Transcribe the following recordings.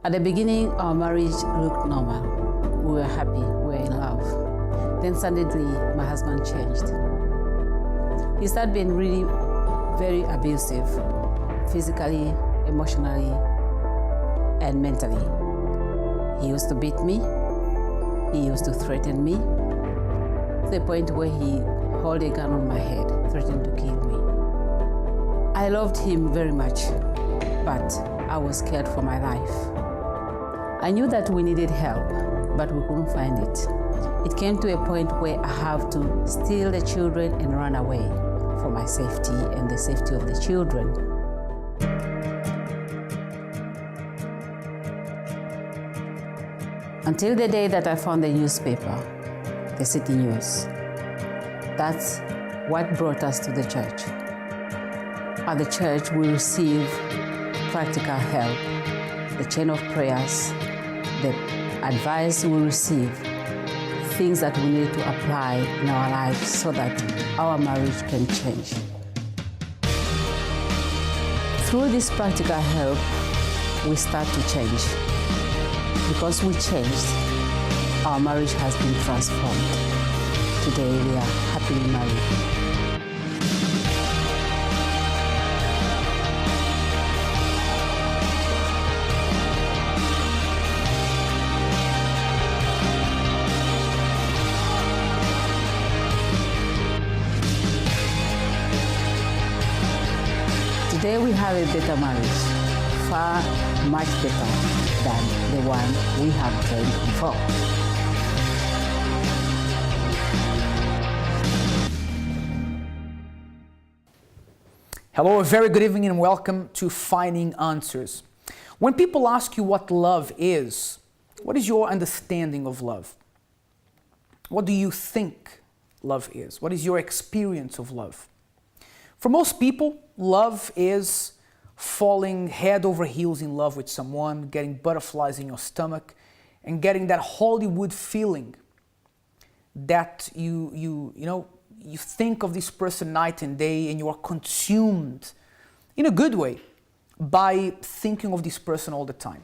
At the beginning, our marriage looked normal. We were happy, we were in love. Then suddenly, my husband changed. He started being really very abusive, physically, emotionally, and mentally. He used to beat me. He used to threaten me, to the point where he held a gun on my head, threatened to kill me. I loved him very much, but I was scared for my life. I knew that we needed help, but we couldn't find it. It came to a point where I have to steal the children and run away for my safety and the safety of the children. Until the day that I found the newspaper, the City News. That's what brought us to the church. At the church, we receive practical help, the chain of prayers, the advice we receive, things that we need to apply in our lives so that our marriage can change. Through this practical help, we start to change. Because we changed, our marriage has been transformed. Today, we are happily married. Today we have a better marriage, far much better than the one we have trained before. Hello, a very good evening and welcome to Finding Answers. When people ask you what love is, what is your understanding of love? What do you think love is? What is your experience of love? For most people, love is falling head over heels in love with someone, getting butterflies in your stomach, and getting that Hollywood feeling that you think of this person night and day, and you are consumed in a good way by thinking of this person all the time.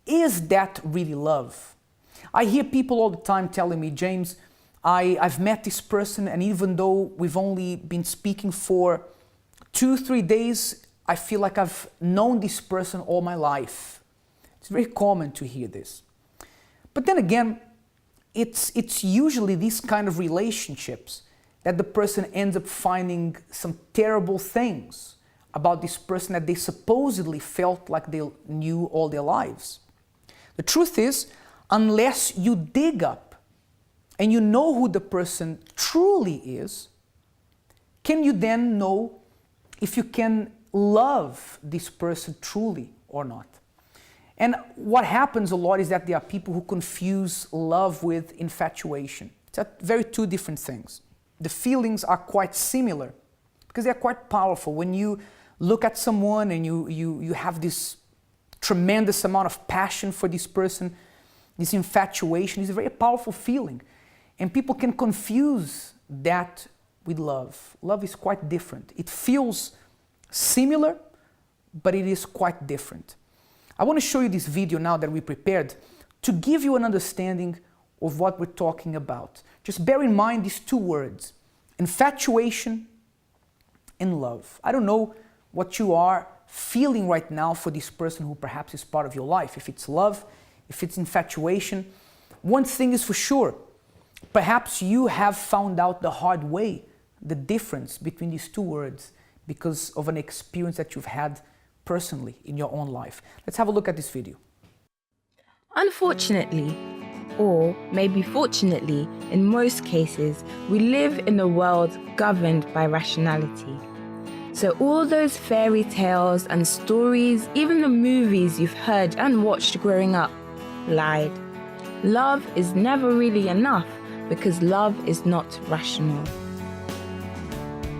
Is that really love? I hear people all the time telling me, James, I've met this person, and even though we've only been speaking for 2-3 days, I feel like I've known this person all my life. It's very common to hear this. But then again, it's usually these kind of relationships that the person ends up finding some terrible things about this person that they supposedly felt like they knew all their lives. The truth is, unless you dig up and you know who the person truly is, can you then know if you can love this person truly or not? And what happens a lot is that there are people who confuse love with infatuation. It's very two different things. The feelings are quite similar because they're quite powerful. When you look at someone and you have this tremendous amount of passion for this person, this infatuation is a very powerful feeling. And people can confuse that with love. Love is quite different. It feels similar, but it is quite different. I want to show you this video now that we prepared to give you an understanding of what we're talking about. Just bear in mind these two words, infatuation and love. I don't know what you are feeling right now for this person who perhaps is part of your life. If it's love, if it's infatuation. One thing is for sure, perhaps you have found out the hard way the difference between these two words because of an experience that you've had personally in your own life. Let's have a look at this video. Unfortunately, or maybe fortunately, in most cases, we live in a world governed by rationality. So all those fairy tales and stories, even the movies you've heard and watched growing up, lied. Love is never really enough because love is not rational.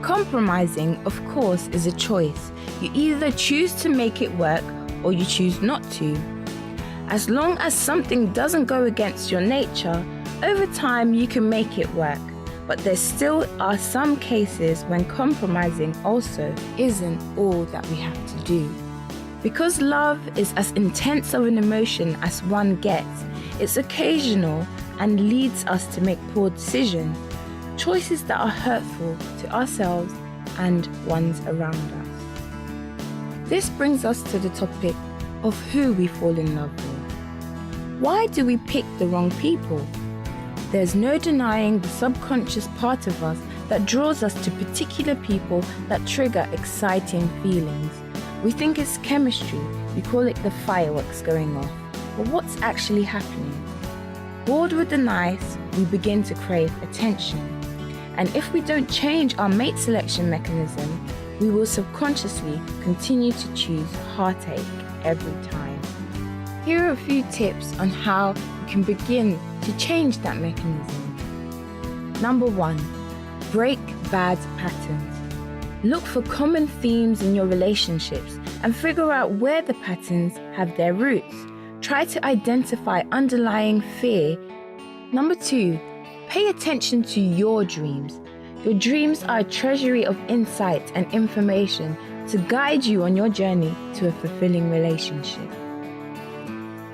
Compromising, of course, is a choice. You either choose to make it work or you choose not to. As long as something doesn't go against your nature, over time you can make it work. But there still are some cases when compromising also isn't all that we have to do. Because love is as intense of an emotion as one gets, it's occasional and leads us to make poor decisions, choices that are hurtful to ourselves and ones around us. This brings us to the topic of who we fall in love with. Why do we pick the wrong people? There's no denying the subconscious part of us that draws us to particular people that trigger exciting feelings. We think it's chemistry, we call it the fireworks going off. But what's actually happening? Bored with the nice, we begin to crave attention. And if we don't change our mate selection mechanism, we will subconsciously continue to choose heartache every time. Here are a few tips on how you can begin to change that mechanism. Number 1, break bad patterns. Look for common themes in your relationships and figure out where the patterns have their roots. Try to identify underlying fear. Number 2, pay attention to your dreams. Your dreams are a treasury of insight and information to guide you on your journey to a fulfilling relationship.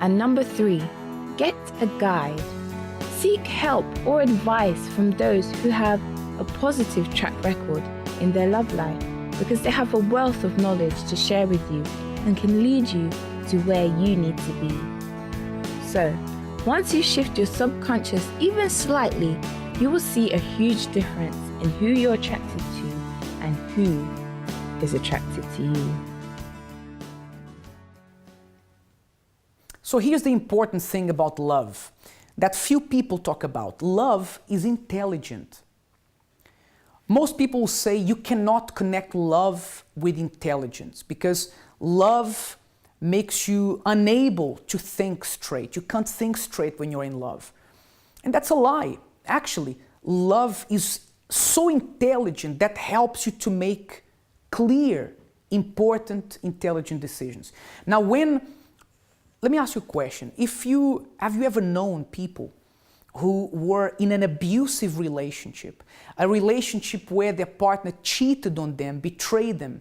And number 3, get a guide. Seek help or advice from those who have a positive track record in their love life, because they have a wealth of knowledge to share with you and can lead you to where you need to be. So, once you shift your subconscious even slightly, you will see a huge difference in who you're attracted to and who is attracted to you. So here's the important thing about love that few people talk about. Love is intelligent. Most people say you cannot connect love with intelligence because love makes you unable to think straight. You can't think straight when you're in love. And that's a lie. Actually, love is so intelligent that helps you to make clear, important, intelligent decisions. Now, let me ask you a question. Have you ever known people who were in an abusive relationship, a relationship where their partner cheated on them, betrayed them,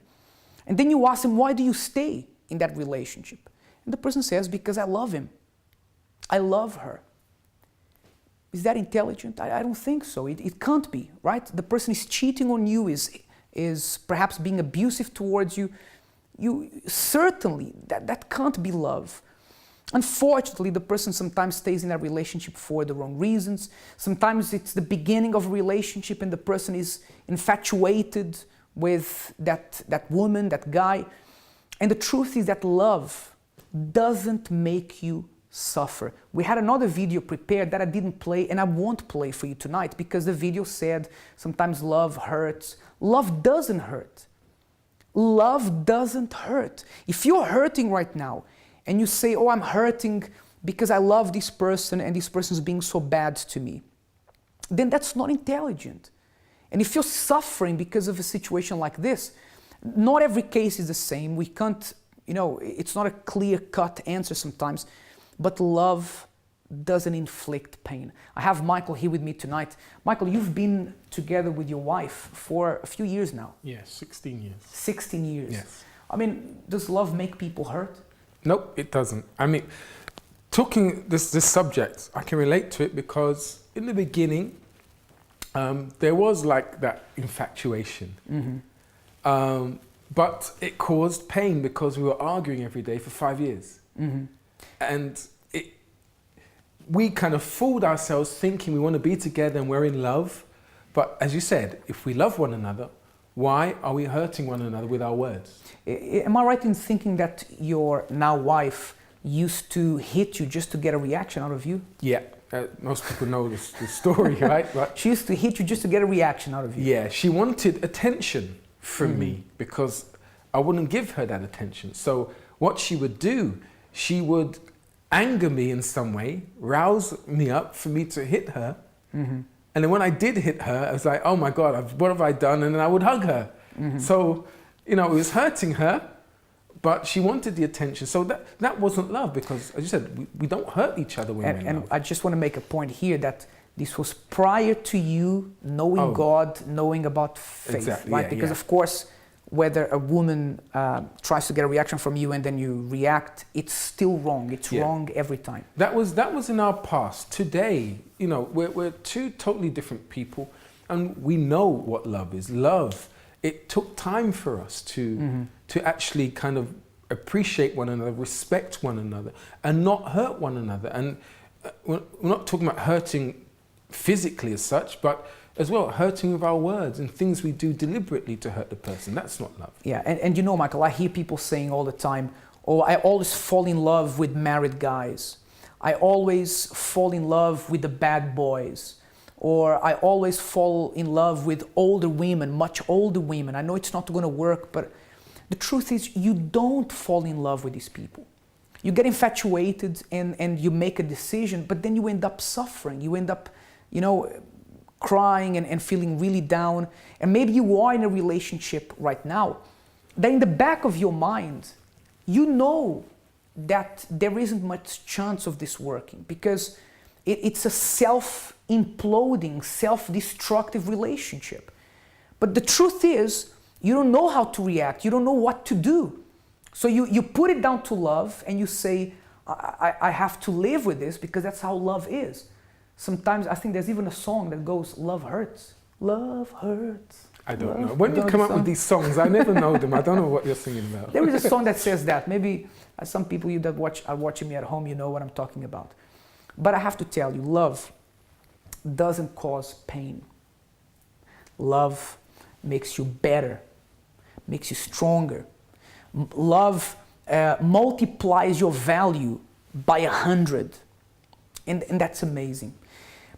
and then you ask them, why do you stay in that relationship? And the person says, because I love him. I love her. Is that intelligent? I don't think so. It can't be, right? The person is cheating on you, is perhaps being abusive towards you. Certainly, that can't be love. Unfortunately, the person sometimes stays in a relationship for the wrong reasons. Sometimes it's the beginning of a relationship and the person is infatuated with that woman, that guy. And the truth is that love doesn't make you suffer. We had another video prepared that I didn't play and I won't play for you tonight because the video said sometimes love hurts. Love doesn't hurt. Love doesn't hurt. If you're hurting right now, and you say, oh, I'm hurting because I love this person and this person is being so bad to me, then that's not intelligent. And if you're suffering because of a situation like this, not every case is the same. We can't, it's not a clear-cut answer sometimes, but love doesn't inflict pain. I have Michael here with me tonight. Michael, you've been together with your wife for a few years now. Yes, 16 years. 16 years. Yes. I mean, does love make people hurt? Nope, it doesn't. I mean, talking this subject, I can relate to it because in the beginning, there was like that infatuation. Mm-hmm. But it caused pain because we were arguing every day for 5 years. Mm-hmm. And we kind of fooled ourselves thinking we want to be together and we're in love. But as you said, if we love one another, why are we hurting one another with our words? Am I right in thinking that your now wife used to hit you just to get a reaction out of you? Yeah, most people know this story, right? But she used to hit you just to get a reaction out of you? Yeah, she wanted attention from me because I wouldn't give her that attention. So what she would do, she would anger me in some way, rouse me up for me to hit her. Mm-hmm. And then when I did hit her, I was like, oh my God, what have I done? And then I would hug her. Mm-hmm. So, it was hurting her, but she wanted the attention. So that wasn't love because, as you said, we don't hurt each other when we're in love. I just want to make a point here that this was prior to you knowing God, knowing about faith, exactly, right? yeah, because yeah. of course, whether a woman tries to get a reaction from you and then you react, it's still wrong. It's wrong every time. That was in our past. Today, you know, we're two totally different people, and we know what love is. Love, it took time for us to actually kind of appreciate one another, respect one another, and not hurt one another. And we're not talking about hurting physically as such, but as well, hurting with our words and things we do deliberately to hurt the person. That's not love. Yeah, and you know, Michael, I hear people saying all the time, oh, I always fall in love with married guys. I always fall in love with the bad boys. Or I always fall in love with older women, much older women. I know it's not going to work, but the truth is you don't fall in love with these people. You get infatuated and you make a decision, but then you end up suffering. You end up, you know, crying and feeling really down. And maybe you are in a relationship right now that in the back of your mind, you know that there isn't much chance of this working because it's a self-imploding, self-destructive relationship. But the truth is, you don't know how to react. You don't know what to do. So you put it down to love and you say, I have to live with this because that's how love is. Sometimes I think there's even a song that goes, love hurts. Love hurts. I don't know. When you come up with these songs, I never know them. I don't know what you're singing about. There is a song that says that. Maybe some people you that are watching me at home, you know what I'm talking about. But I have to tell you, love doesn't cause pain. Love makes you better, makes you stronger. Love multiplies your value by 100. And that's amazing.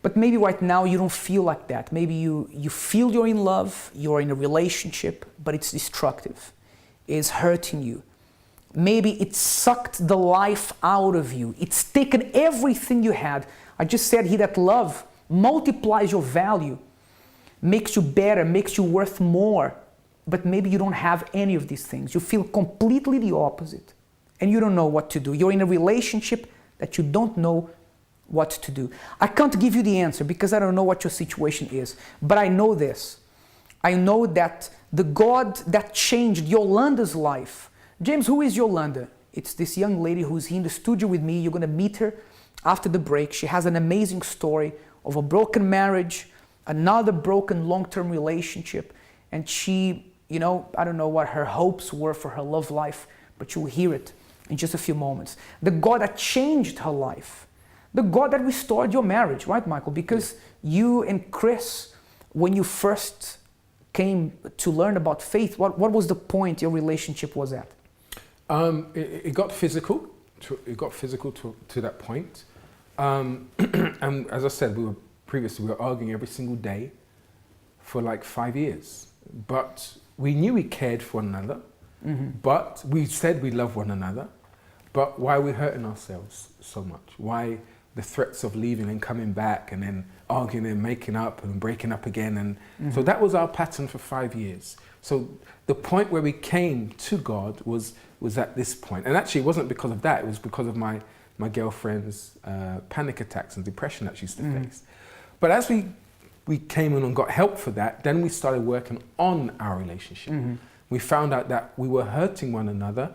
But maybe right now you don't feel like that. Maybe you feel you're in love, you're in a relationship, but it's destructive. It's hurting you. Maybe it sucked the life out of you. It's taken everything you had. I just said here that love multiplies your value, makes you better, makes you worth more. But maybe you don't have any of these things. You feel completely the opposite. And you don't know what to do. You're in a relationship that you don't know what to do. I can't give you the answer because I don't know what your situation is. But I know this. I know that the God that changed Yolanda's life. James, who is Yolanda? It's this young lady who's here in the studio with me. You're going to meet her after the break. She has an amazing story of a broken marriage, another broken long-term relationship. And she, you know, I don't know what her hopes were for her love life, but you'll hear it in just a few moments. The God that changed her life. The God that restored your marriage, right, Michael? Because you and Chris, when you first came to learn about faith, what was the point your relationship was at? It got physical. It got physical to that point. And as I said, we were arguing every single day for like 5 years. But we knew we cared for one another. But we said we love one another. But why are we hurting ourselves so much? Why the threats of leaving and coming back and then arguing and making up and breaking up again? And so that was our pattern for 5 years. So the point where we came to God was at this point. And actually it wasn't because of that. It was because of my girlfriend's panic attacks and depression that she used to face. But as we came in and got help for that, then we started working on our relationship. We found out that we were hurting one another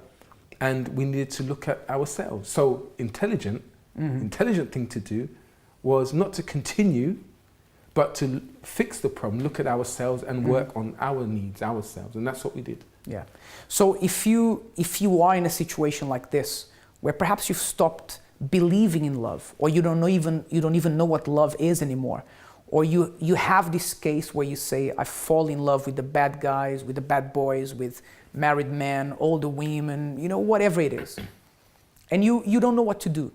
and we needed to look at ourselves. So intelligent thing to do was not to continue, but to fix the problem, look at ourselves and work on our needs ourselves. And that's what we did. Yeah. So if you are in a situation like this, where perhaps you've stopped believing in love, or you don't even know what love is anymore, or you have this case where you say, I fall in love with the bad guys, with the bad boys, with married men, older women, you know, whatever it is, and you don't know what to do,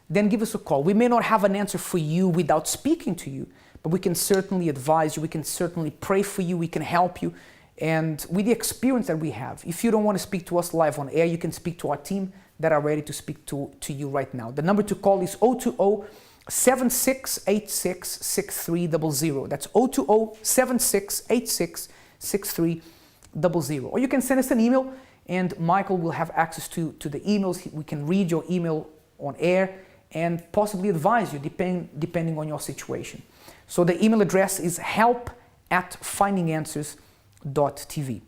then give us a call. We may not have an answer for you without speaking to you, but we can certainly advise you, we can certainly pray for you, we can help you, and with the experience that we have. If you don't want to speak to us live on air, you can speak to our team that are ready to speak to you right now. The number to call is 020-7686-6300. That's 020-7686-6300. Or you can send us an email and Michael will have access to the emails. We can read your email on air and possibly advise you depending on your situation. So the email address is help@findinganswers.tv.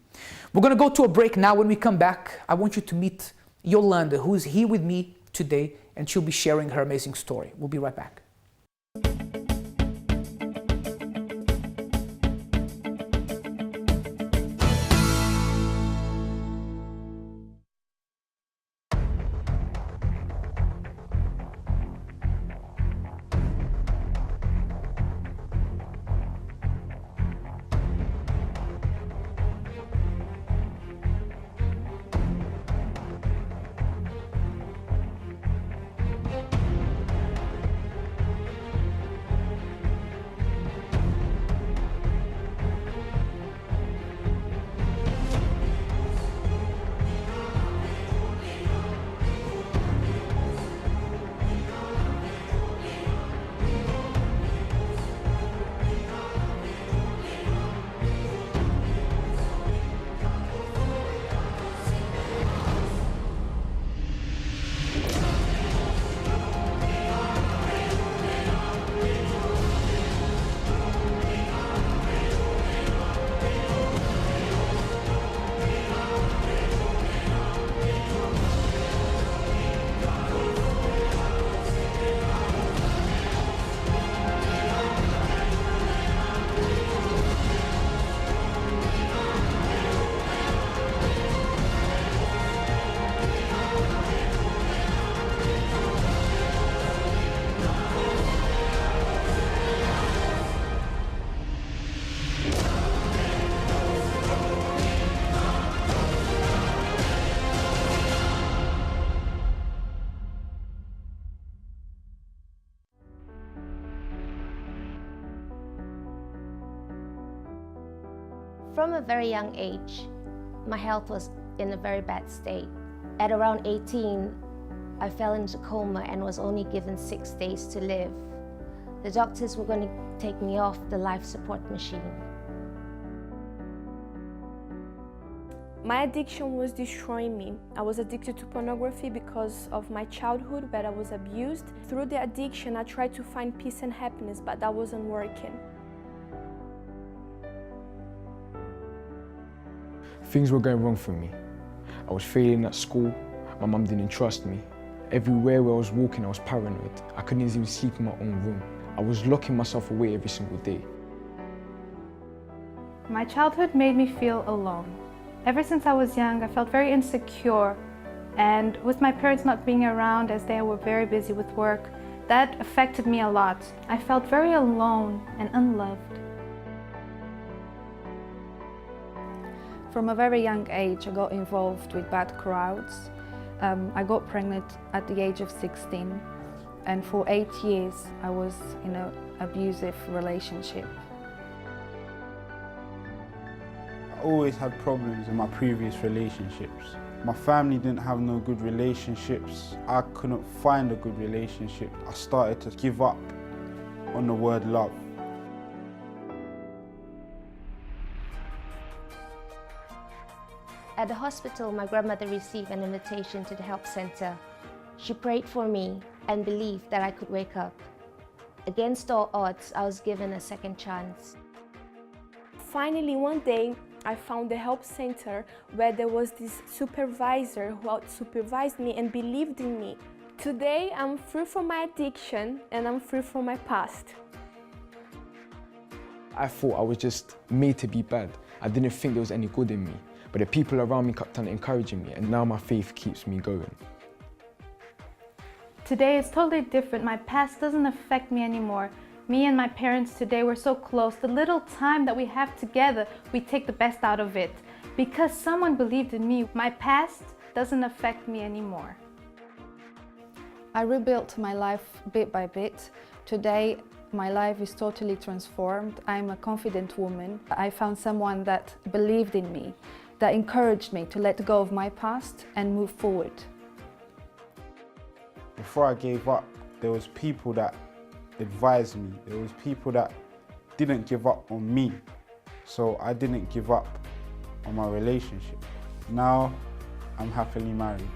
We're going to go to a break now. When we come back, I want you to meet Yolanda, who's here with me today, and she'll be sharing her amazing story. We'll be right back. From a very young age, my health was in a very bad state. At around 18, I fell into coma and was only given 6 days to live. The doctors were going to take me off the life support machine. My addiction was destroying me. I was addicted to pornography because of my childhood where I was abused. Through the addiction, I tried to find peace and happiness, but that wasn't working. Things were going wrong for me. I was failing at school, my mum didn't trust me. Everywhere where I was walking, I was paranoid. I couldn't even sleep in my own room. I was locking myself away every single day. My childhood made me feel alone. Ever since I was young, I felt very insecure, and with my parents not being around as they were very busy with work, that affected me a lot. I felt very alone and unloved. From a very young age, I got involved with bad crowds. I got pregnant at the age of 16, and for 8 years I was in an abusive relationship. I always had problems in my previous relationships. My family didn't have no good relationships. I couldn't find a good relationship. I started to give up on the word love. At the hospital, my grandmother received an invitation to the help center. She prayed for me and believed that I could wake up. Against all odds, I was given a second chance. Finally, one day, I found the help center where there was this supervisor who out-supervised me and believed in me. Today, I'm free from my addiction and I'm free from my past. I thought I was just made to be bad. I didn't think there was any good in me. But the people around me kept on encouraging me, and now my faith keeps me going. Today is totally different. My past doesn't affect me anymore. Me and my parents today were so close. The little time that we have together, we take the best out of it. Because someone believed in me, my past doesn't affect me anymore. I rebuilt my life bit by bit. Today, my life is totally transformed. I'm a confident woman. I found someone that believed in me, that encouraged me to let go of my past and move forward. Before I gave up, there was people that advised me. There was people that didn't give up on me. So I didn't give up on my relationship. Now I'm happily married.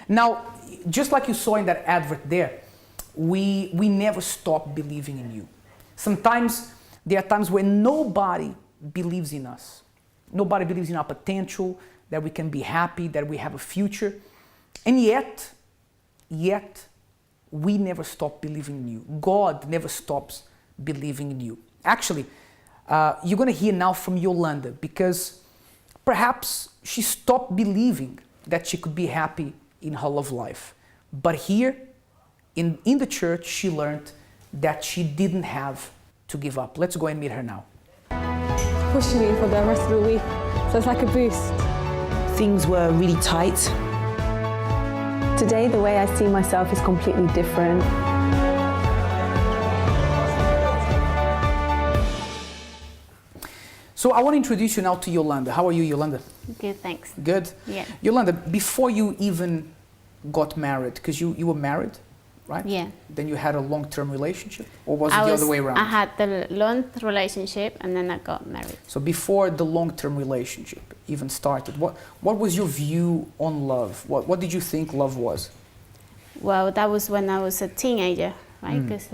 Now, just like you saw in that advert there, we never stop believing in you. Sometimes there are times when nobody believes in us. Nobody believes in our potential, that we can be happy, that we have a future. And yet, we never stop believing in you. God never stops believing in you. Actually, you're going to hear now from Yolanda, because perhaps she stopped believing that she could be happy in her love life. But here, in the church, she learned that she didn't have to give up. Let's go and meet her now. Pushing me for the rest of the week, so it's like a boost. Things were really tight. Today, the way I see myself is completely different. So I want to introduce you now to Yolanda. How are you, Yolanda? Good, thanks. Good? Yeah. Yolanda, before you even got married, because you were married, right? Yeah. Then you had a long-term relationship, or was it the other way around? I had the long relationship and then I got married. So before the long-term relationship even started, what was your view on love? What did you think love was? Well, that was when I was a teenager, right? Because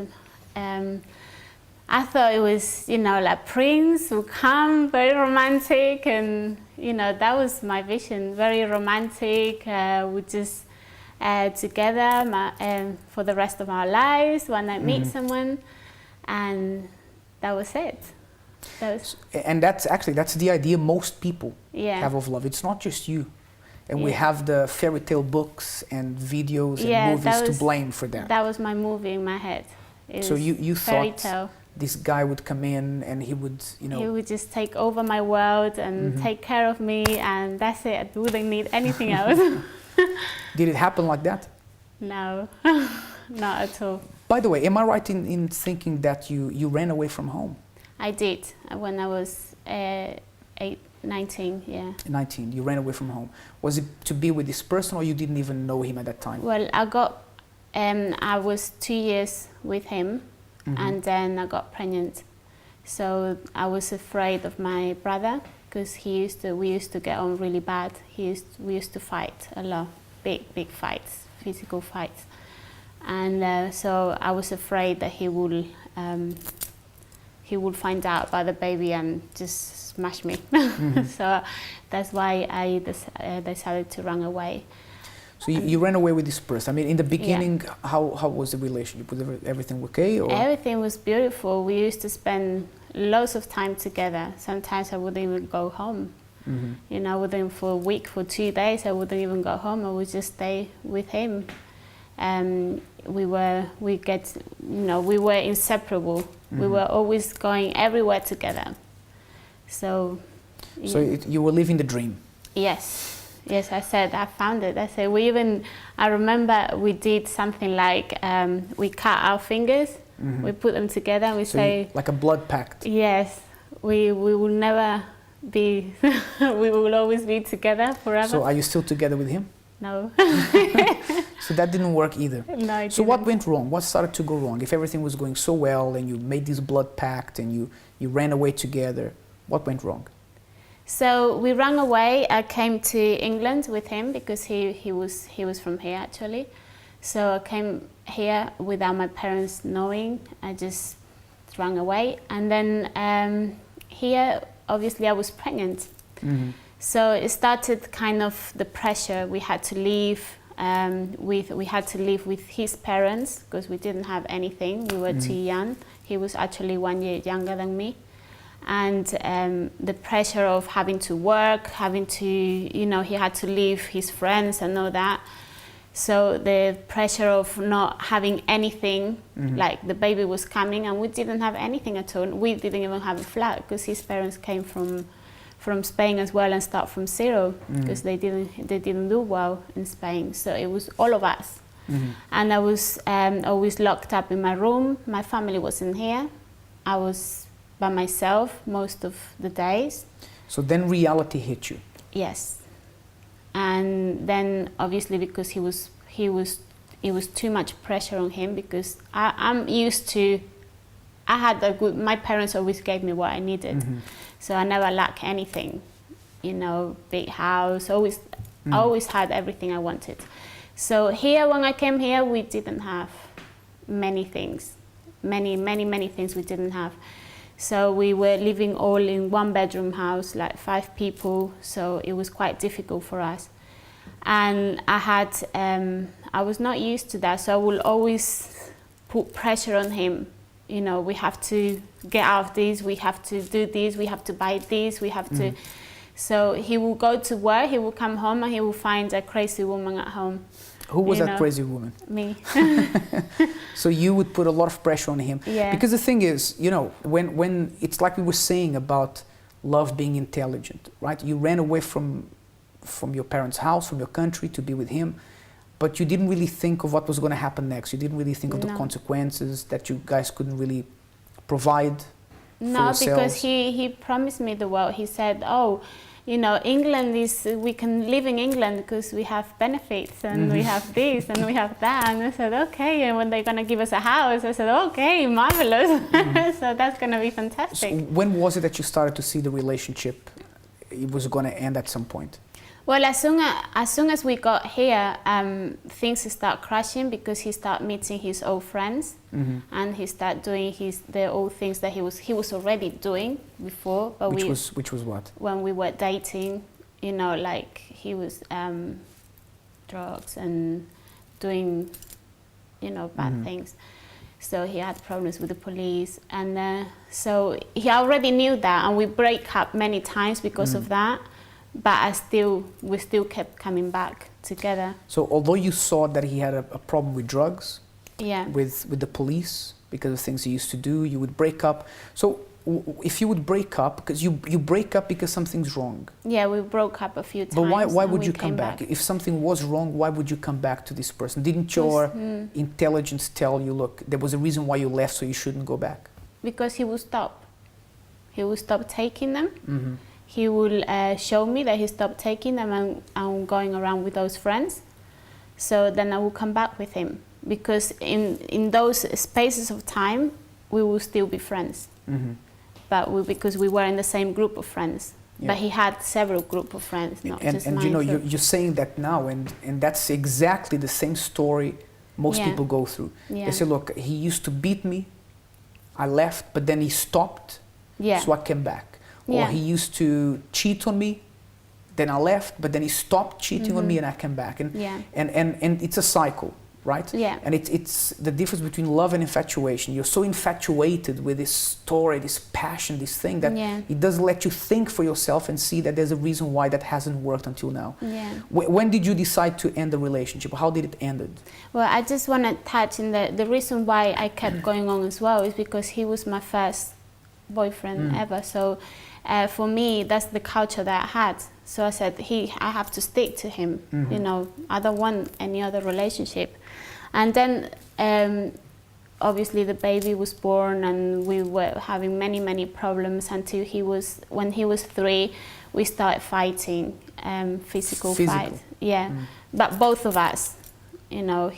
I thought it was, like Prince would come, very romantic, and, that was my vision, very romantic. We just together for the rest of our lives when I meet someone, and that was it. And that's the idea most people Yeah. have of love. It's not just you. And we have the fairy tale books and videos and movies to blame for that. That was my movie in my head. So you fairy thought tale. This guy would come in and he would, He would just take over my world and take care of me, and that's it. I wouldn't need anything else. Did it happen like that? No, not at all. By the way, am I right in thinking that you ran away from home? I did when I was 19, yeah. 19, you ran away from home. Was it to be with this person, or you didn't even know him at that time? Well, I was 2 years with him, and then I got pregnant. So I was afraid of my brother, because we used to get on really bad. We used to fight a lot, big fights, physical fights. And so I was afraid that he would find out about the baby and just smash me. So that's why I decided to run away. So you ran away with this person. I mean, in the beginning, how was the relationship? Was everything okay? Or? Everything was beautiful. We used to spend loads of time together. Sometimes I wouldn't even go home. For a week, for 2 days, I wouldn't even go home. I would just stay with him. We were inseparable. We were always going everywhere together. So you were living the dream. Yes, I said, I found it. I remember we did something like, we cut our fingers, we put them together, and we say... like a blood pact. Yes, we will never be, we will always be together forever. So are you still together with him? No. So that didn't work either. No, it So didn't. what went wrong? What started to go wrong? If everything was going so well and you made this blood pact and you ran away together, what went wrong? So we ran away. I came to England with him because he was from here actually. So I came here without my parents knowing. I just ran away, and then here obviously I was pregnant. So it started kind of the pressure. We had to leave. We had to live with his parents because we didn't have anything. We were too young. He was actually 1 year younger than me. And the pressure of having to work, he had to leave his friends and all that. So the pressure of not having anything, like the baby was coming and we didn't have anything at all. We didn't even have a flat because his parents came from Spain as well and start from zero because they didn't do well in Spain. So it was all of us. And I was always locked up in my room. My family wasn't here. I was by myself most of the days. So then reality hit you. Yes. And then obviously because it was too much pressure on him because I'm used to, my parents always gave me what I needed. So I never lacked anything, big house, always had everything I wanted. So here, when I came here, we didn't have many things, many things we didn't have. So we were living all in one bedroom house, like 5 people. So it was quite difficult for us. And I was not used to that. So I will always put pressure on him. You know, we have to get out of this, we have to do this, we have to buy this, we have to. So he will go to work, he will come home and he will find a crazy woman at home. Who was that crazy woman? Me. So you would put a lot of pressure on him. Yeah. Because the thing is, you know, when it's like we were saying about love being intelligent, right? You ran away from your parents' house, from your country to be with him, but you didn't really think of what was going to happen next. You didn't really think of the consequences that you guys couldn't really provide for yourselves. Because he promised me the world. He said, oh, you know, England is, we can live in England because we have benefits and we have this and we have that. And I said, okay, and when they're going to give us a house, I said, okay, marvelous. So that's going to be fantastic. So when was it that you started to see the relationship, it was going to end at some point? Well, as soon as we got here, things start crashing because he started meeting his old friends, and he started doing the old things that he was already doing before. But which was what? When we were dating, you know, like he was drugs and doing, you know, bad things. So he had problems with the police, and so he already knew that, and we break up many times because of that. But we still kept coming back together. So although you saw that he had a problem with drugs, with the police, because of things he used to do, you would break up. So if you would break up, because you break up because something's wrong. Yeah, we broke up a few times. But why would you come back? If something was wrong, why would you come back to this person? Didn't your intelligence tell you, look, there was a reason why you left, so you shouldn't go back? Because he would stop. He would stop taking them. He will show me that he stopped taking them and going around with those friends. So then I will come back with him. Because in those spaces of time, we will still be friends. But because we were in the same group of friends. But he had several group of friends, not just mine. And you know, you're saying that now, and that's exactly the same story most people go through. They say, look, he used to beat me, I left, but then he stopped, so I came back. Or he used to cheat on me, then I left, but then he stopped cheating on me and I came back. And it's a cycle, right? And it's the difference between love and infatuation. You're so infatuated with this story, this passion, this thing, that it doesn't let you think for yourself and see that there's a reason why that hasn't worked until now. When did you decide to end the relationship? How did it end? Well, I just want to touch on the reason why I kept going on as well is because he was my first boyfriend ever. So for me, that's the culture that I had. So I said, I have to stick to him. You know, I don't want any other relationship. And then, obviously, the baby was born, and we were having many problems until when he was 3, we started fighting, physical fight. But both of us, you know,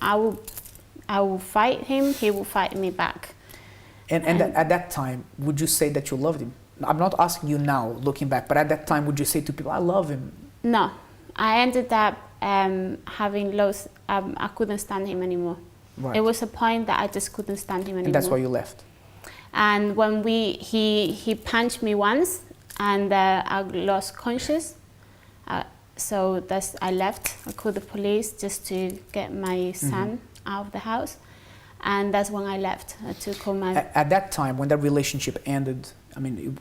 I will fight him, he will fight me back. And at that time, would you say that you loved him? I'm not asking you now, looking back, but at that time, would you say to people, I love him? No. I ended up having lost, I couldn't stand him anymore. Right. It was a point that I just couldn't stand him anymore. And that's why you left? And when he punched me once, and I lost conscious. So I left. I called the police just to get my son out of the house. And that's when I left. I took all my... At that time, when that relationship ended, I mean,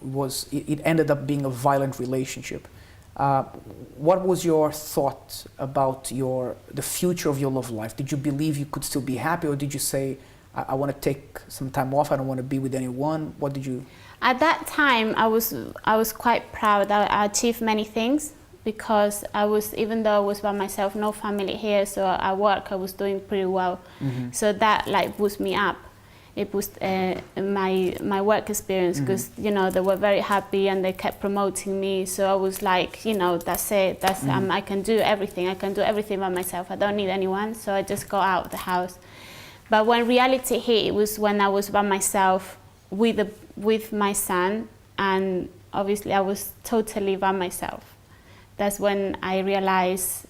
it ended up being a violent relationship. What was your thought about the future of your love life? Did you believe you could still be happy, or did you say, I want to take some time off, I don't want to be with anyone? What did you... At that time, I was quite proud. I achieved many things, because even though I was by myself, no family here, so at work I was doing pretty well. So that like boosted me up. It boosted my work experience, because you know, they were very happy and they kept promoting me. So I was like, you know, that's it. I can do everything. I can do everything by myself. I don't need anyone. So I just got out of the house. But when reality hit, it was when I was by myself with my son, and obviously I was totally by myself. That's when I realized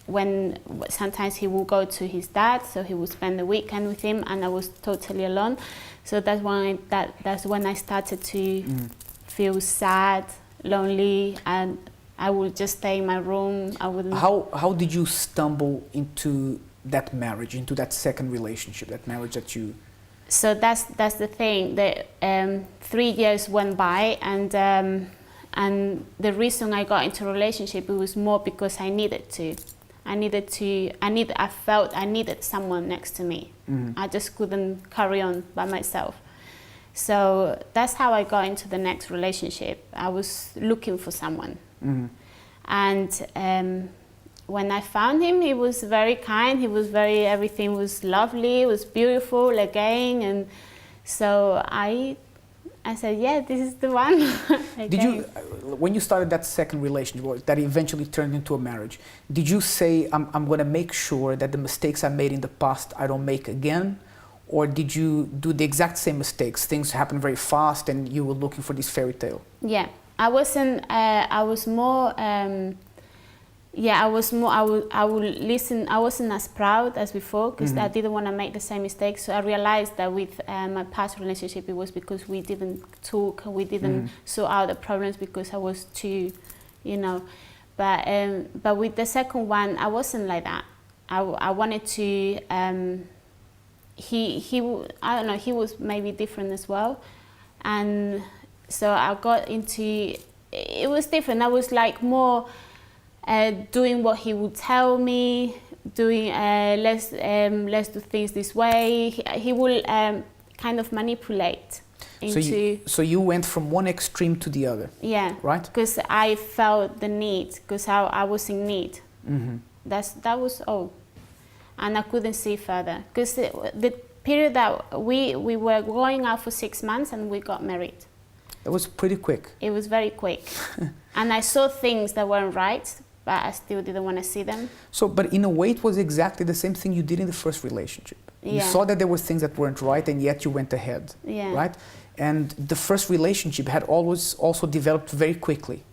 when sometimes he will go to his dad, so he will spend the weekend with him, and I was totally alone. So that's when I started to feel sad, lonely, and I would just stay in my room. I wouldn't. How did you stumble into that marriage, into that second relationship, that marriage that you? So that's the thing. That 3 years went by, and the reason I got into a relationship, it was more because I needed to. I felt I needed someone next to me. I just couldn't carry on by myself. So that's how I got into the next relationship. I was looking for someone. And when I found him, he was very kind. Everything was lovely, it was beautiful again. And so I said, yeah, this is the one. Did you, when you started that second relationship, that eventually turned into a marriage, did you say, I'm going to make sure that the mistakes I made in the past I don't make again? Or did you do the exact same mistakes? Things happened very fast and you were looking for this fairy tale? Yeah, I wasn't, I was more, I would listen. I wasn't as proud as before because I didn't want to make the same mistakes. So I realized that with my past relationship, it was because we didn't talk, we didn't sort out the problems because I was too, But with the second one, I wasn't like that. I wanted to. I don't know. He was maybe different as well, and so I got into. It was different. I was like more. Doing what he would tell me, doing let's do things this way. He will kind of manipulate into. So you went from one extreme to the other. Yeah. Right. Because I felt the need. Because I was in need. That was all, and I couldn't see further. Because the period that we were going out for 6 months and we got married. That was pretty quick. It was very quick, and I saw things that weren't right. But I still didn't want to see them. So, but in a way, it was exactly the same thing you did in the first relationship. Yeah. You saw that there were things that weren't right, and yet you went ahead, right? And the first relationship had always also developed very quickly,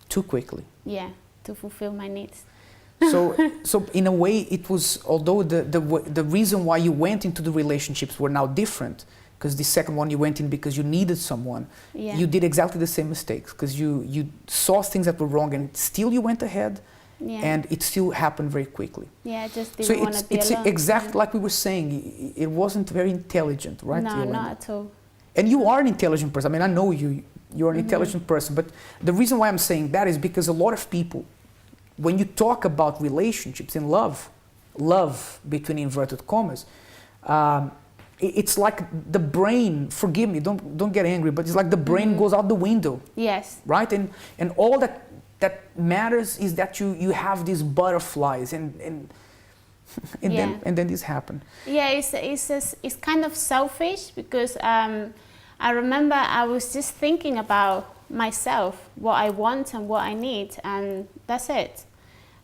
too quickly. Yeah, to fulfill my needs. So in a way, it was, although the reason why you went into the relationships were now different, because the second one you went in because you needed someone, you did exactly the same mistakes, because you saw things that were wrong and still you went ahead, and it still happened very quickly. Yeah, I just didn't want to be alone. So it's exactly like we were saying, it wasn't very intelligent, right? No, Yolanda? not at all. And you are an intelligent person. I mean, I know you're an intelligent person, but the reason why I'm saying that is because a lot of people, when you talk about relationships and love between inverted commas, it's like the brain, forgive me, don't get angry, but it's like the brain goes out the window. Yes. Right? And all that matters is that you have these butterflies and then this happened. Yeah, it's kind of selfish because I remember I was just thinking about myself, what I want and what I need, and that's it.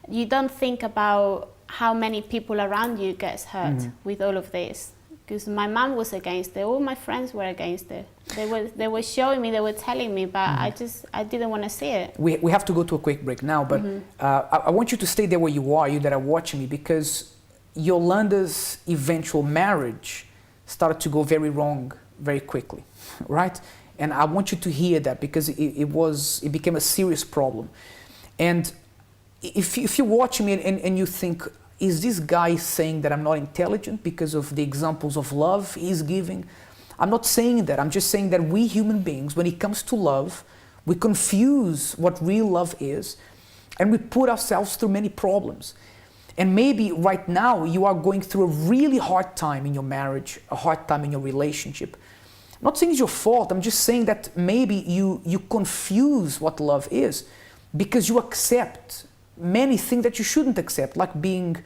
You don't think about how many people around you gets hurt with all of this. Because my mom was against it, all my friends were against it. They were showing me, they were telling me, but I didn't want to see it. We have to go to a quick break now, but I want you to stay there where you are, you that are watching me, because Yolanda's eventual marriage started to go very wrong very quickly, right? And I want you to hear that, because it became a serious problem. And if you're watching me and you think, is this guy saying that I'm not intelligent because of the examples of love he's giving? I'm not saying that. I'm just saying that we human beings, when it comes to love, we confuse what real love is, and we put ourselves through many problems. And maybe right now you are going through a really hard time in your marriage, a hard time in your relationship. I'm not saying it's your fault. I'm just saying that maybe you confuse what love is because you accept many things that you shouldn't accept, like being,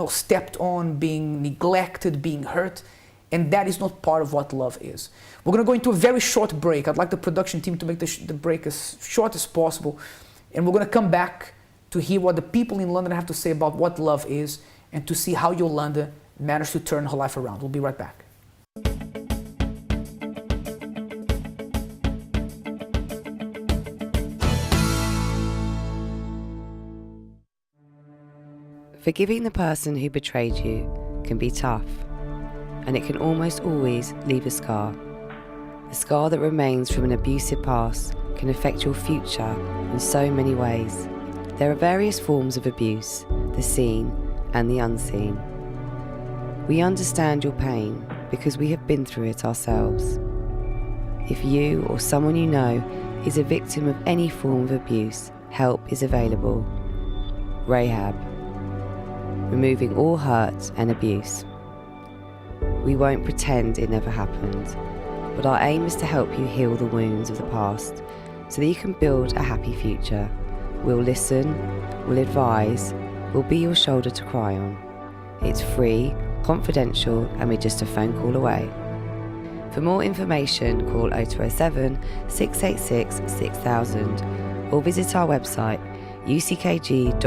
stepped on, being neglected, being hurt, and that is not part of what love is. We're going to go into a very short break. I'd like the production team to make the break as short as possible, and we're going to come back to hear what the people in London have to say about what love is, and to see how Yolanda managed to turn her life around. We'll be right back. Forgiving the person who betrayed you can be tough, and it can almost always leave a scar. The scar that remains from an abusive past can affect your future in so many ways. There are various forms of abuse, the seen and the unseen. We understand your pain because we have been through it ourselves. If you or someone you know is a victim of any form of abuse, help is available. Rehab, removing all hurt and abuse. We won't pretend it never happened, but our aim is to help you heal the wounds of the past so that you can build a happy future. We'll listen, we'll advise, we'll be your shoulder to cry on. It's free, confidential, and we're just a phone call away. For more information, call 0207 686 6000 or visit our website uckg.org/rehab.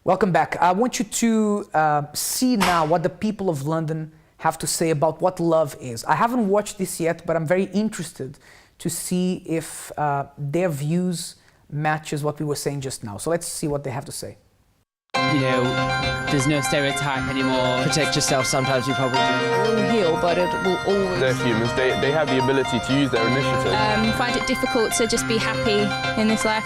Welcome back. I want you to see now what the people of London have to say about what love is. I haven't watched this yet, but I'm very interested to see if their views matches what we were saying just now. So let's see what they have to say. You know, there's no stereotype anymore. Protect yourself, sometimes you probably do. It will heal, but it will always... They're humans, they have the ability to use their initiative. Find it difficult to just be happy in this life.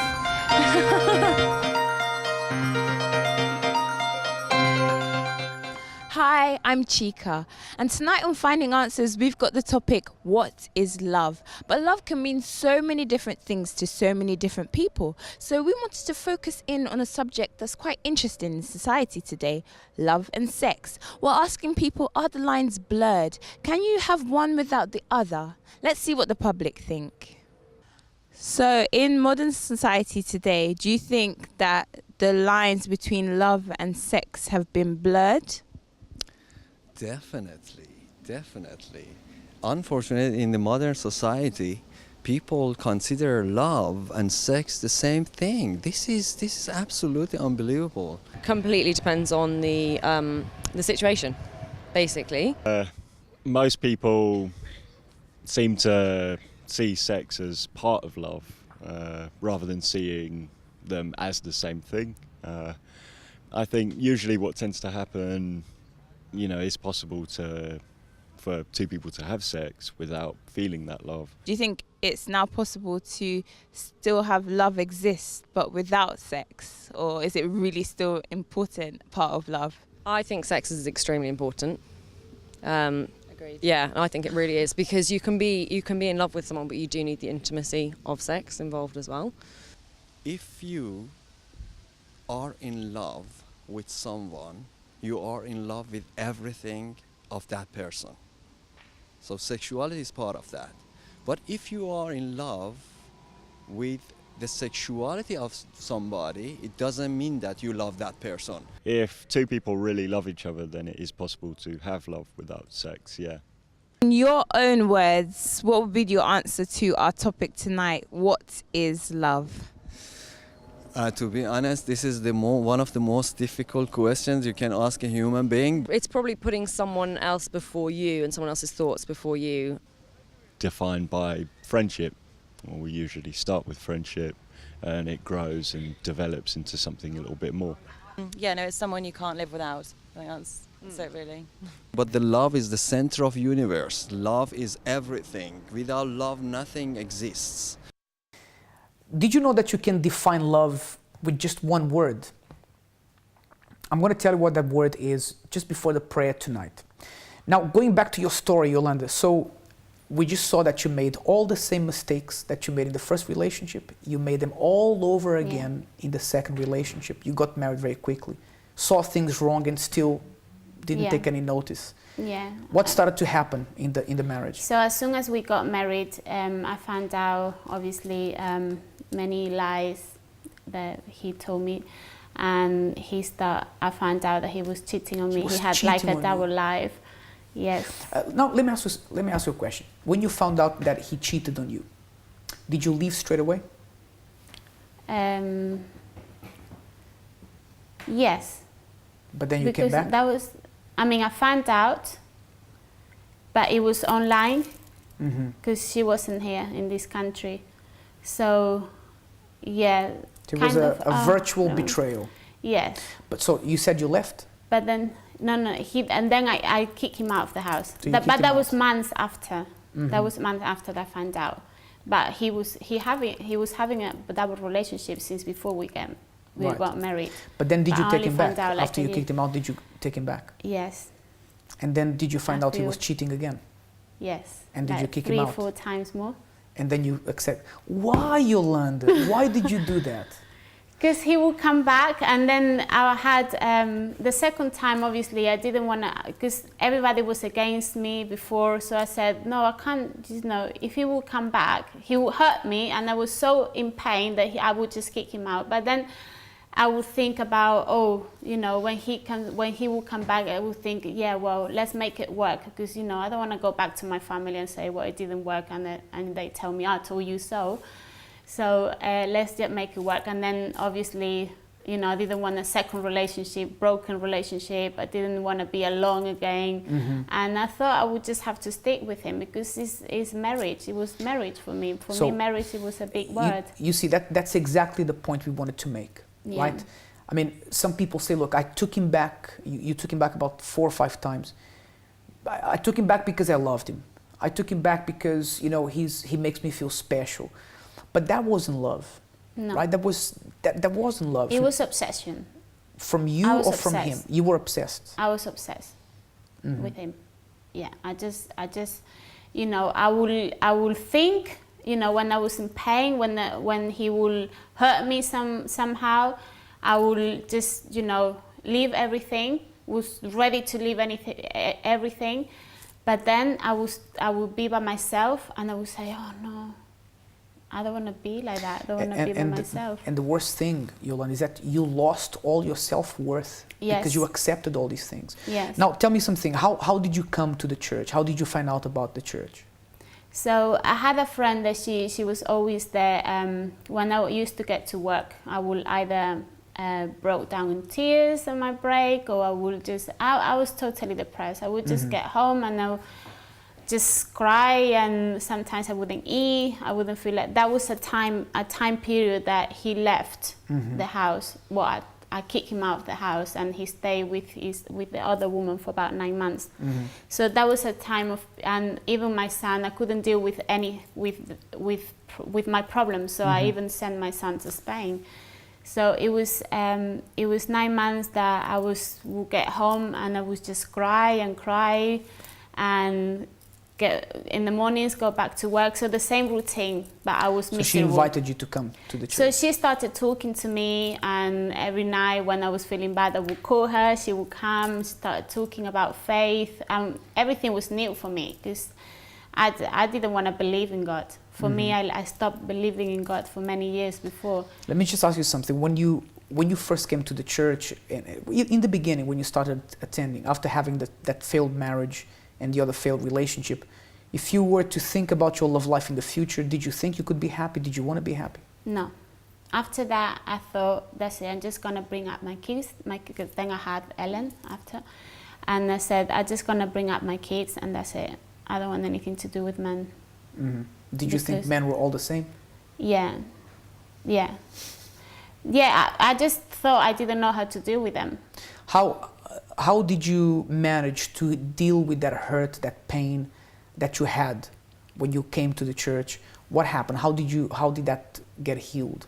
Hi, I'm Chica, and tonight on Finding Answers we've got the topic, what is love? But love can mean so many different things to so many different people. So we wanted to focus in on a subject that's quite interesting in society today, love and sex. We're asking people, are the lines blurred? Can you have one without the other? Let's see what the public think. So in modern society today, do you think that the lines between love and sex have been blurred? Definitely. Unfortunately, in the modern society, people consider love and sex the same thing. This is absolutely unbelievable. Completely depends on the situation, basically. Most people seem to see sex as part of love, rather than seeing them as the same thing. I think usually what tends to happen, you know, it's possible for two people to have sex without feeling that love. Do you think it's now possible to still have love exist but without sex? Or is it really still important part of love? I think sex is extremely important. Agreed. Yeah, I think it really is, because you can be in love with someone, but you do need the intimacy of sex involved as well. If you are in love with someone, you are in love with everything of that person. So sexuality is part of that. But if you are in love with the sexuality of somebody, it doesn't mean that you love that person. If two people really love each other, then it is possible to have love without sex, yeah. In your own words, what would be your answer to our topic tonight? What is love? To be honest, this is one of the most difficult questions you can ask a human being. It's probably putting someone else before you and someone else's thoughts before you. Defined by friendship. Well, we usually start with friendship and it grows and develops into something a little bit more. Yeah, no, it's someone you can't live without. I think that's it really. But the love is the center of the universe. Love is everything. Without love, nothing exists. Did you know that you can define love with just one word? I'm going to tell you what that word is just before the prayer tonight. Now, going back to your story, Yolanda, so we just saw that you made all the same mistakes that you made in the first relationship. You made them all over again in the second relationship. You got married very quickly, saw things wrong and still didn't take any notice. Yeah. What started to happen in the marriage? So as soon as we got married, I found out, obviously, many lies that he told me, and I found out that he was cheating on me. He had like a double life. Yes. Now let me ask you a question. When you found out that he cheated on you, did you leave straight away? Yes. But then you because came back? That was, I mean, I found out, but it was online because she wasn't here in this country. So, yeah. It was a virtual betrayal. Yes. But so you said you left? But then, no, and then I kicked him out of the house. So But that was months after. That was months after that I found out. But he was having a double relationship since before we got married. But then did you take him back? Like After you kicked him out, did you take him back? Yes. And then did you find out he was cheating again? Yes. And did you kick him out? 3 or 4 times more. And then you accept. Why, Yolanda? Why did you do that? Because he would come back, and then I had the second time. Obviously, I didn't want to, because everybody was against me before. So I said, no, I can't. You know, if he will come back, he will hurt me, and I was so in pain that I would just kick him out. But then I would think about, oh, you know, when he will come back, I would think, yeah, well, let's make it work, because, you know, I don't want to go back to my family and say, well, it didn't work, and they tell me, I told you so. So let's just make it work. And then obviously, you know, I didn't want a second relationship, broken relationship. I didn't want to be alone again. And I thought I would just have to stick with him, because it's marriage. It was marriage for me. For me, marriage, it was a big word. You see, that's exactly the point we wanted to make, right? I mean, some people say, look, I took him back. You took him back about 4 or 5 times. I took him back because I loved him. I took him back because, you know, he makes me feel special. But that wasn't love, right? That wasn't love. It was obsession. From you or from him? You were obsessed. I was obsessed with him. Yeah, I just, you know, I will think, you know, when I was in pain, when he will hurt me somehow, I will just, you know, leave everything. Was ready to leave everything, but then I would be by myself, and I would say, oh no. I don't want to be like that. I don't want to be by myself. And the worst thing, Yolanda, is that you lost all your self-worth because you accepted all these things. Yes. Now, tell me something. How did you come to the church? How did you find out about the church? So I had a friend that she was always there. When I used to get to work, I would either broke down in tears on my break, or I would just, I was totally depressed. I would just get home and I would just cry, and sometimes I wouldn't eat. I wouldn't feel like that was a time period that he left the house. Well, I kicked him out of the house, and he stayed with the other woman for about 9 months. So that was a time of, and even my son, I couldn't deal with with my problems. So I even sent my son to Spain. So it was 9 months that I would get home, and I would just cry, and in the mornings, go back to work. So the same routine, but I was miserable. So she invited you to come to the church? So she started talking to me, and every night when I was feeling bad, I would call her, she would come, start talking about faith. Everything was new for me, because I didn't want to believe in God. For me, I stopped believing in God for many years before. Let me just ask you something. When you first came to the church, in the beginning, when you started attending, after having that failed marriage and the other failed relationship, if you were to think about your love life in the future, did you think you could be happy? Did you want to be happy? No. After that, I thought, that's it, I'm just going to bring up my kids. Then I had Ellen after. And I said, I'm just going to bring up my kids, and that's it. I don't want anything to do with men. Did you think men were all the same? Yeah. Yeah. Yeah, I just thought I didn't know how to deal with them. How did you manage to deal with that hurt, that pain that you had when you came to the church? What happened? How did that get healed?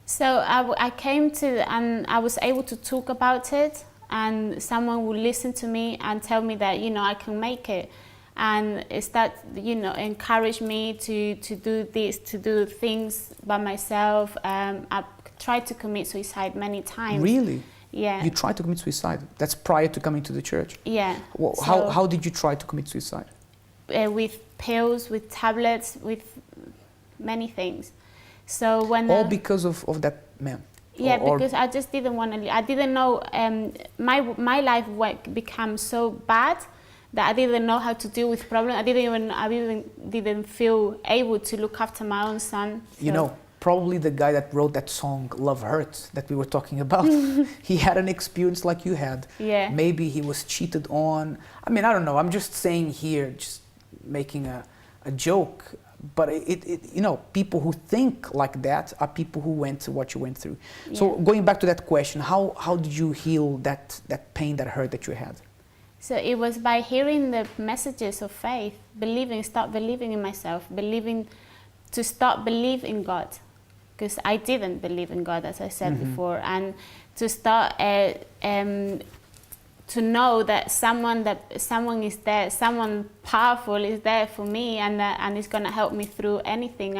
So I came to, and I was able to talk about it, and someone would listen to me and tell me that, you know, I can make it. And it's that, you know, encourage me to do this, to do things by myself. I tried to commit suicide many times. Really? Yeah. You tried to commit suicide? That's prior to coming to the church? Yeah. Well, how did you try to commit suicide? With pills, with tablets, with many things. So when all because of that man? Yeah, because I just didn't want to. I didn't know. My life became so bad that I didn't know how to deal with problems. I didn't feel able to look after my own son. So. You know, probably the guy that wrote that song Love Hurts that we were talking about. He had an experience like you had. Yeah. Maybe he was cheated on. I mean, I don't know. I'm just saying here, just making a joke. But you know, people who think like that are people who went through what you went through. Yeah. So going back to that question, how did you heal that pain, that hurt that you had? So it was by hearing the messages of faith, start believing in myself, to start believing in God. Because I didn't believe in God, as I said before, and to start to know that someone is there, someone powerful is there for me, and is going to help me through anything.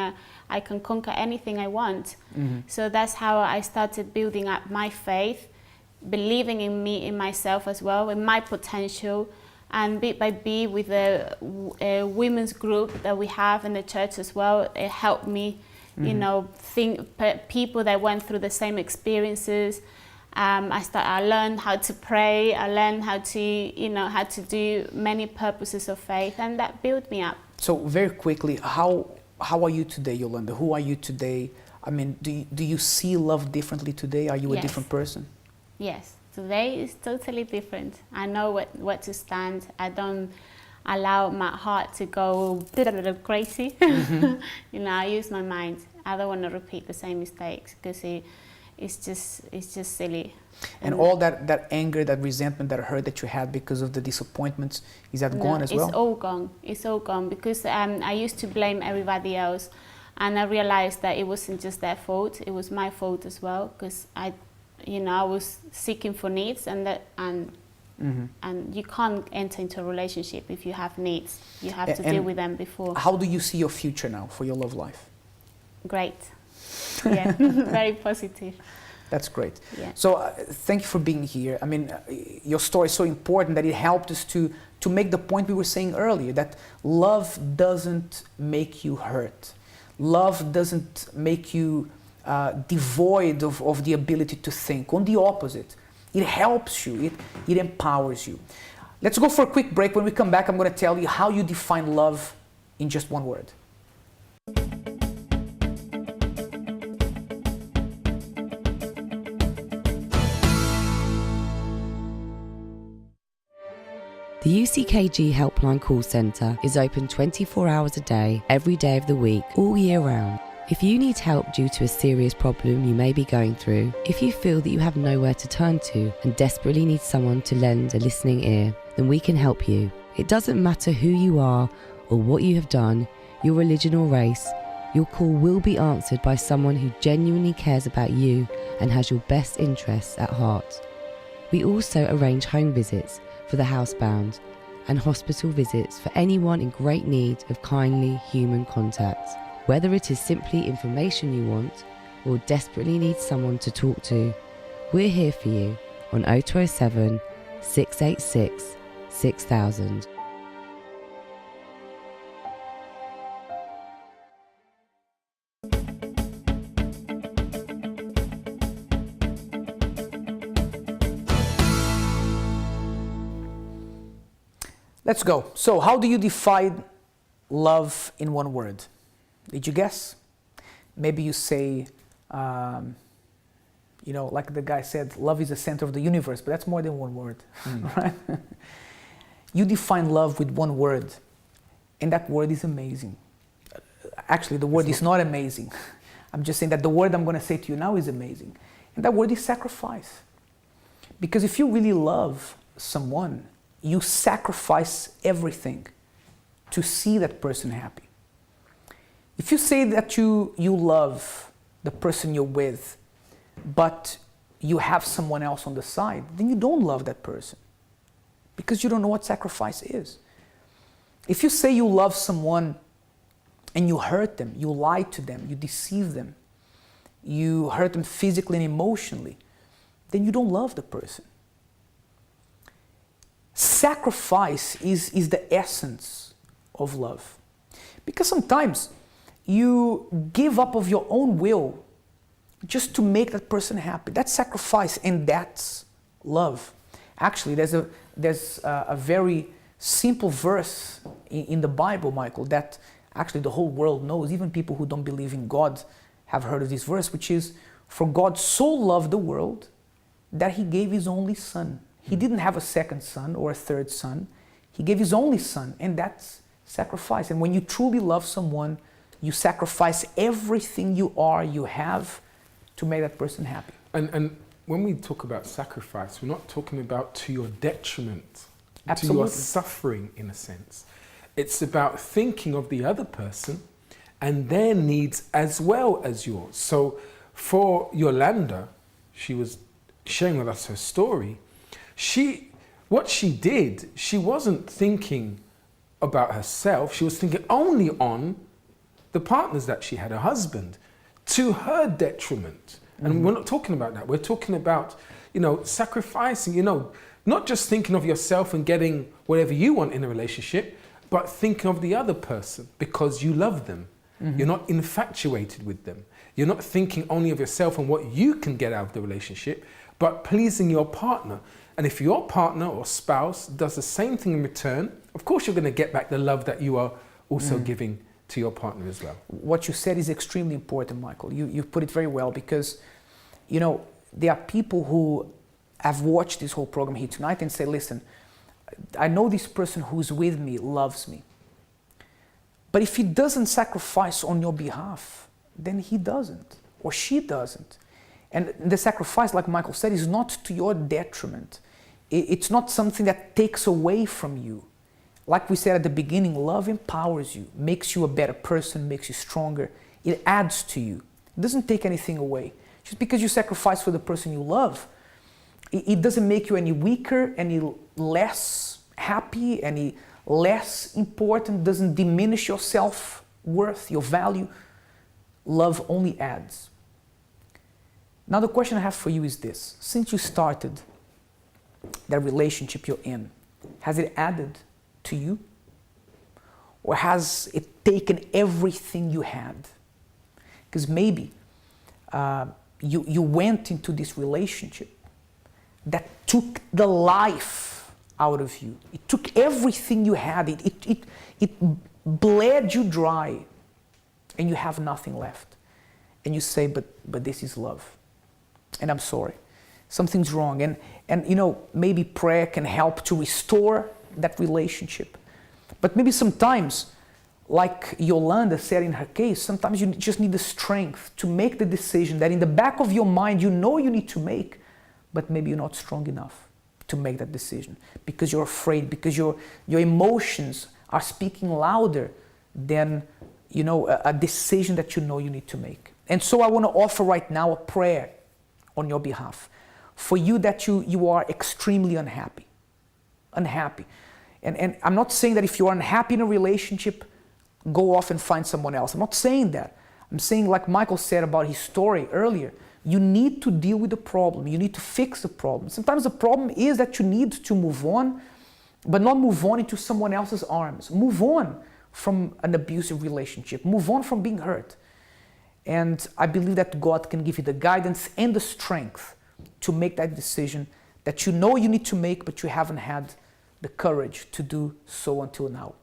I can conquer anything I want. So that's how I started building up my faith, believing in me, in myself as well, in my potential. And bit by bit, with a women's group that we have in the church as well, it helped me, you know, people that went through the same experiences. I learned how to pray. I learned how to do many purposes of faith, and that built me up. So very quickly, how are you today, Yolanda? Who are you today? I mean, do you see love differently today? Are you a different person? Yes, today is totally different. I know what to stand. I don't allow my heart to go crazy. You know, I use my mind. I don't want to repeat the same mistakes because it's just silly. And all that anger, that resentment, that hurt that you had because of the disappointments, is that gone as well? It's all gone. It's all gone because I used to blame everybody else, and I realized that it wasn't just their fault. It was my fault as well because I was seeking for needs, and you can't enter into a relationship if you have needs. You have to deal with them before. How do you see your future now for your love life? Great. Yeah, very positive. That's great. Yeah. So thank you for being here. I mean, your story is so important that it helped us to make the point we were saying earlier, that love doesn't make you hurt. Love doesn't make you devoid of the ability to think. On the opposite, it helps you, it empowers you. Let's go for a quick break. When we come back, I'm going to tell you how you define love in just one word. The UCKG Helpline Call Centre is open 24 hours a day, every day of the week, all year round. If you need help due to a serious problem you may be going through, if you feel that you have nowhere to turn to and desperately need someone to lend a listening ear, then we can help you. It doesn't matter who you are or what you have done, your religion or race, your call will be answered by someone who genuinely cares about you and has your best interests at heart. We also arrange home visits for the housebound and hospital visits for anyone in great need of kindly human contact. Whether it is simply information you want or desperately need someone to talk to, we're here for you on 0207 686 6000. Let's go. So how do you define love in one word? Did you guess? Maybe you say, like the guy said, love is the center of the universe, but that's more than one word, right? You define love with one word, and that word is amazing. Actually, the word is not amazing. I'm just saying that the word I'm going to say to you now is amazing. And that word is sacrifice. Because if you really love someone, you sacrifice everything to see that person happy. If you say that you love the person you're with, but you have someone else on the side, then you don't love that person because you don't know what sacrifice is. If you say you love someone and you hurt them, you lie to them, you deceive them, you hurt them physically and emotionally, then you don't love the person. Sacrifice is the essence of love. Because sometimes you give up of your own will just to make that person happy. That's sacrifice, and that's love. Actually, there's a very simple verse in the Bible, Michael, that actually the whole world knows, even people who don't believe in God, have heard of this verse, which is, for God so loved the world that he gave his only son. He didn't have a second son or a third son. He gave his only son, and that's sacrifice. And when you truly love someone, you sacrifice everything you are, you have, to make that person happy. And when we talk about sacrifice, we're not talking about to your detriment, Absolutely. to your suffering in a sense. It's about thinking of the other person and their needs as well as yours. So for Yolanda, she was sharing with us her story. What she did, she wasn't thinking about herself. She was thinking only on the partners that she had, her husband, to her detriment. And we're not talking about that. We're talking about, sacrificing, not just thinking of yourself and getting whatever you want in a relationship, but thinking of the other person because you love them. You're not infatuated with them. You're not thinking only of yourself and what you can get out of the relationship, but pleasing your partner. And if your partner or spouse does the same thing in return, of course you're going to get back the love that you are also giving to your partner as well. What you said is extremely important, Michael. You put it very well because, there are people who have watched this whole program here tonight and say, listen, I know this person who's with me loves me. But if he doesn't sacrifice on your behalf, then he doesn't or she doesn't. And the sacrifice, like Michael said, is not to your detriment. It's not something that takes away from you. Like we said at the beginning, love empowers you, makes you a better person, makes you stronger. It adds to you. It doesn't take anything away. Just because you sacrifice for the person you love, it doesn't make you any weaker, any less happy, any less important, doesn't diminish your self-worth, your value. Love only adds. Now the question I have for you is this. Since you started that relationship you're in, has it added to you? Or has it taken everything you had? Because maybe you went into this relationship that took the life out of you. It took everything you had. It bled you dry and you have nothing left. And you say, but this is love. And I'm sorry. Something's wrong. And maybe prayer can help to restore that relationship. But maybe sometimes, like Yolanda said in her case, sometimes you just need the strength to make the decision that in the back of your mind you know you need to make, but maybe you're not strong enough to make that decision because you're afraid, because your emotions are speaking louder than a decision that you know you need to make. And so I want to offer right now a prayer on your behalf for you that you are extremely unhappy. And I'm not saying that if you are unhappy in a relationship, go off and find someone else. I'm not saying that. I'm saying, like Michael said about his story earlier, you need to deal with the problem. You need to fix the problem. Sometimes the problem is that you need to move on, but not move on into someone else's arms. Move on from an abusive relationship. Move on from being hurt. And I believe that God can give you the guidance and the strength to make that decision that you know you need to make, but you haven't had the courage to do so until now.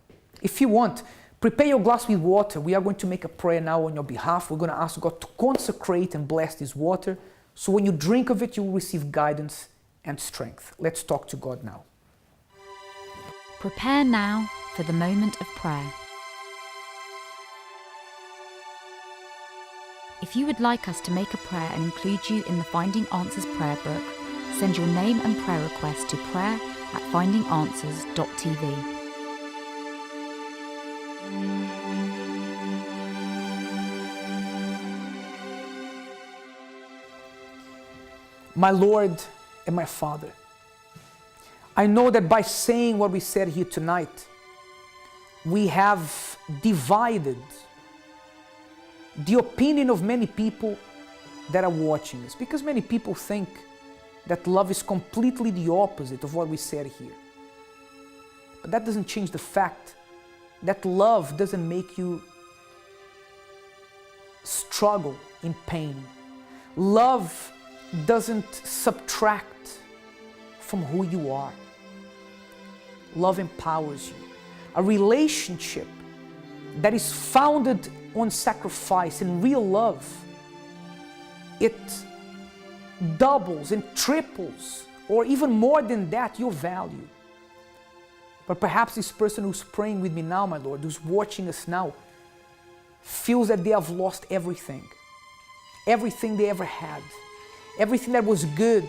If you want, prepare your glass with water. We are going to make a prayer now on your behalf. We're going to ask God to consecrate and bless this water. So when you drink of it, you will receive guidance and strength. Let's talk to God now. Prepare now for the moment of prayer. If you would like us to make a prayer and include you in the Finding Answers prayer book, send your name and prayer request to prayer@findinganswers.tv. My Lord and my Father, I know that by saying what we said here tonight, we have divided the opinion of many people that are watching us, because many people think that love is completely the opposite of what we said here. But that doesn't change the fact that love doesn't make you struggle in pain. Love doesn't subtract from who you are. Love empowers you. A relationship that is founded on sacrifice and real love it doubles and triples, or even more than that, your value. But perhaps this person who's praying with me now, my Lord, who's watching us now, feels that they have lost everything. Everything they ever had. Everything that was good.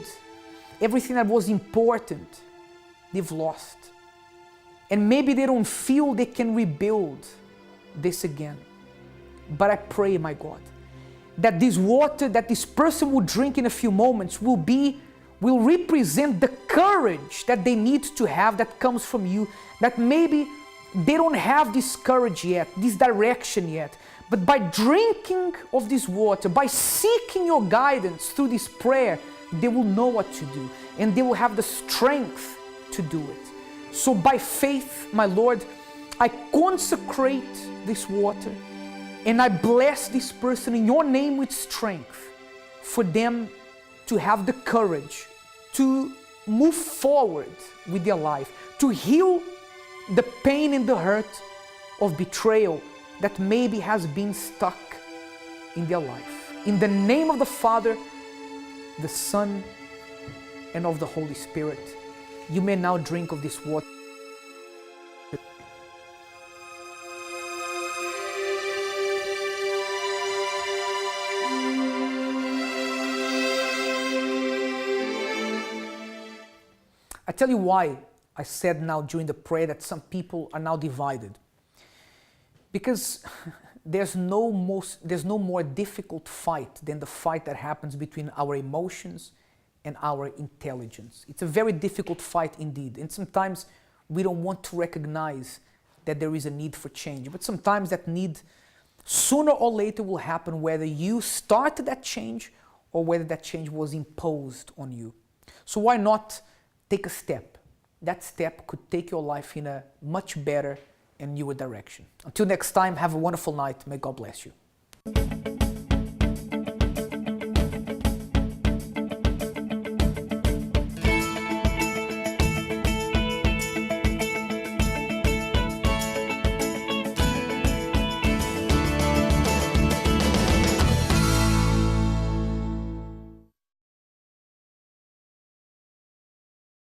Everything that was important. They've lost. And maybe they don't feel they can rebuild this again. But I pray, my God, that this water that this person will drink in a few moments will represent the courage that they need to have, that comes from you, that maybe they don't have this courage yet, this direction yet. But by drinking of this water, by seeking your guidance through this prayer, they will know what to do and they will have the strength to do it. So by faith, my Lord, I consecrate this water and I bless this person in your name with strength for them to have the courage to move forward with their life, to heal the pain and the hurt of betrayal that maybe has been stuck in their life. In the name of the Father, the Son, and of the Holy Spirit, you may now drink of this water. I tell you why I said now during the prayer that some people are now divided. Because there's no more difficult fight than the fight that happens between our emotions and our intelligence. It's a very difficult fight indeed. And sometimes we don't want to recognize that there is a need for change. But sometimes that need, sooner or later, will happen whether you started that change or whether that change was imposed on you. So why not take a step? That step could take your life in a much better and newer direction. Until next time, have a wonderful night. May God bless you.